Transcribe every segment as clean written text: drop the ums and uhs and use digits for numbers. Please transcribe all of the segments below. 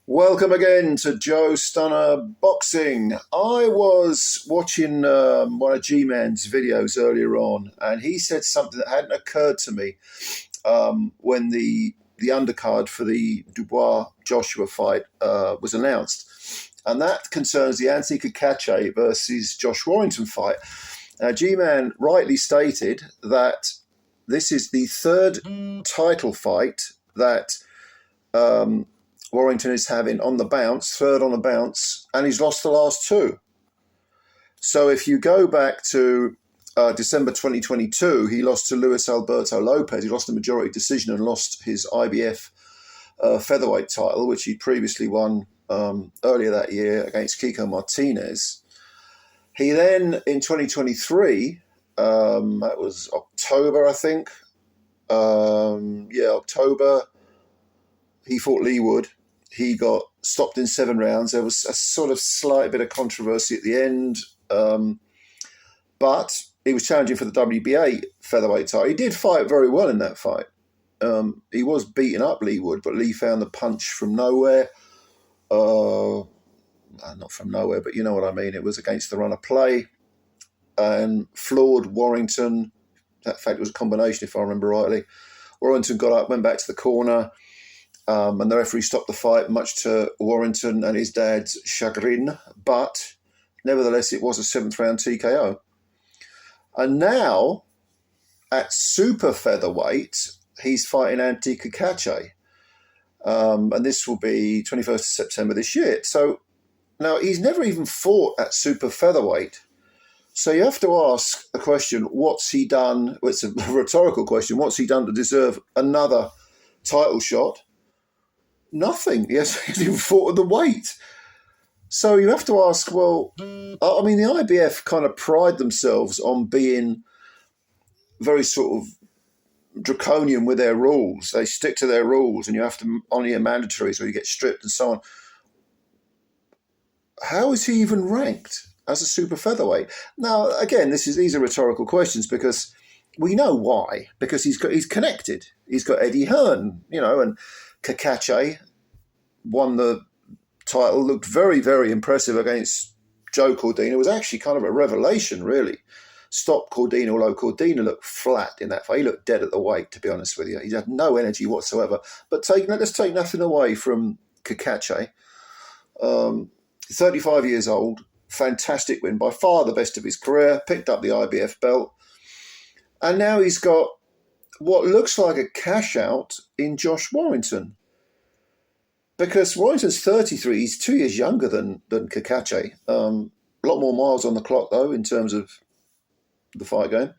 Welcome again to Joe Stunner Boxing. I was watching one of G-Man's videos earlier on, and he said something that hadn't occurred to me when the undercard for the Dubois Joshua fight was announced, and that concerns the Anthony Cacace versus Josh Warrington fight. Now, G-Man rightly stated that this is the third title fight that Warrington is having on the bounce, third on the bounce, and he's lost the last two. So if you go back to December 2022, he lost to Luis Alberto Lopez. He lost a majority decision and lost his IBF featherweight title, which he previously won earlier that year against Kiko Martinez. He then, in 2023, that was October, I think. October, he fought Lee Wood. He got stopped in 7 rounds. There was a sort of slight bit of controversy at the end, but he was challenging for the WBA featherweight title. He did fight very well in that fight. He was beating up Lee Wood, but Lee found the punch from nowhere. Not from nowhere, but you know what I mean. It was against the run of play and floored Warrington. That fact, it was a combination, if I remember rightly. Warrington got up, went back to the corner, and the referee stopped the fight, much to Warrington and his dad's chagrin. But nevertheless, it was a 7th round TKO. And now, at super featherweight, he's fighting Anthony Cacace. And this will be 21st of September this year. So now he's never even fought at super featherweight. So you have to ask a question, what's he done? Well, it's a rhetorical question. What's he done to deserve another title shot? Nothing. He hasn't even fought at the weight. So you have to ask, well, I mean, the IBF kind of pride themselves on being very sort of draconian with their rules. They stick to their rules and you have to honor your mandatories or you get stripped and so on. How is he even ranked as a super featherweight? Now, again, these are rhetorical questions because we know why. Because he's connected. He's got Eddie Hearn, and Cacace won the title, looked very, very impressive against Joe Cordina. It was actually kind of a revelation, really. Stopped Cordina, although Cordina looked flat in that fight. He looked dead at the weight, to be honest with you. He had no energy whatsoever. But let's take nothing away from Cacace. 35 years old, fantastic win, by far the best of his career, picked up the IBF belt. And now he's got what looks like a cash out in Josh Warrington. Because Warrington's 33, he's 2 years younger than Cacace. A lot more miles on the clock, though, in terms of the fight game.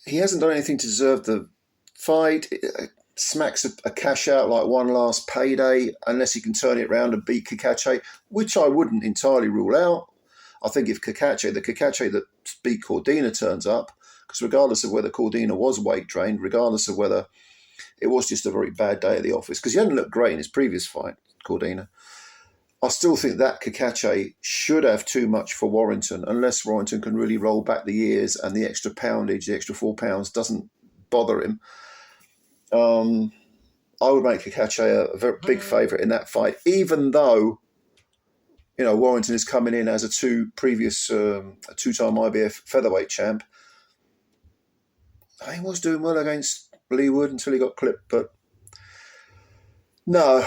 He hasn't done anything to deserve the fight. It smacks a cash out, like one last payday, unless he can turn it around and beat Cacace, which I wouldn't entirely rule out. I think if the Cacace that beat Cordina turns up, because regardless of whether Cordina was weight trained, regardless of whether it was just a very bad day at the office, because he hadn't looked great in his previous fight, Cordina, I still think that Cacace should have too much for Warrington, unless Warrington can really roll back the years and the extra poundage, the extra 4 pounds doesn't bother him. I would make Cacace a very big favourite in that fight, even though, Warrington is coming in as a two-time IBF featherweight champ. He was doing well against Lee Wood until he got clipped, but no.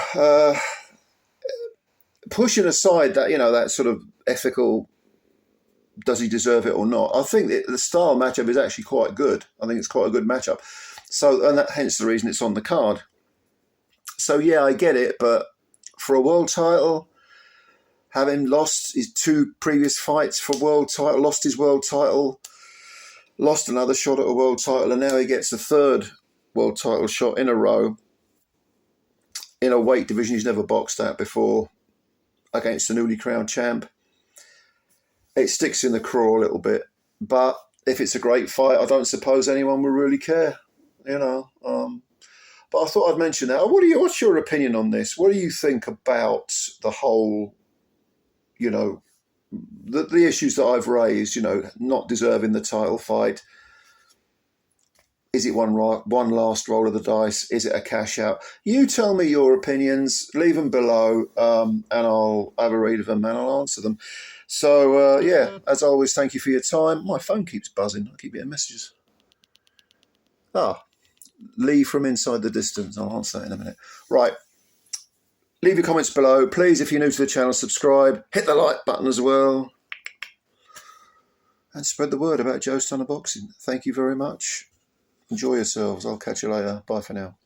Pushing aside that, that sort of ethical, does he deserve it or not, I think the style matchup is actually quite good. I think it's quite a good matchup. So, and hence the reason it's on the card. So, yeah, I get it, but for a world title, having lost his 2 previous fights for world title, lost his world title, lost another shot at a world title, and now he gets a 3rd world title shot in a row in a weight division he's never boxed at before, against the newly crowned champ. It sticks in the craw a little bit, but if it's a great fight, I don't suppose anyone will really care, But I thought I'd mention that. What's your opinion on this? What do you think about the whole, the issues that I've raised? Not deserving the title fight. Is it one last roll of the dice? Is it a cash out? You tell me your opinions. Leave them below, and I'll have a read of them and I'll answer them. So, yeah, as always, thank you for your time. My phone keeps buzzing. I keep getting messages. Lee from Inside the Distance. I'll answer that in a minute. Right. Leave your comments below. Please, if you're new to the channel, subscribe. Hit the like button as well. And spread the word about Joe's Ton of Boxing. Thank you very much. Enjoy yourselves. I'll catch you later. Bye for now.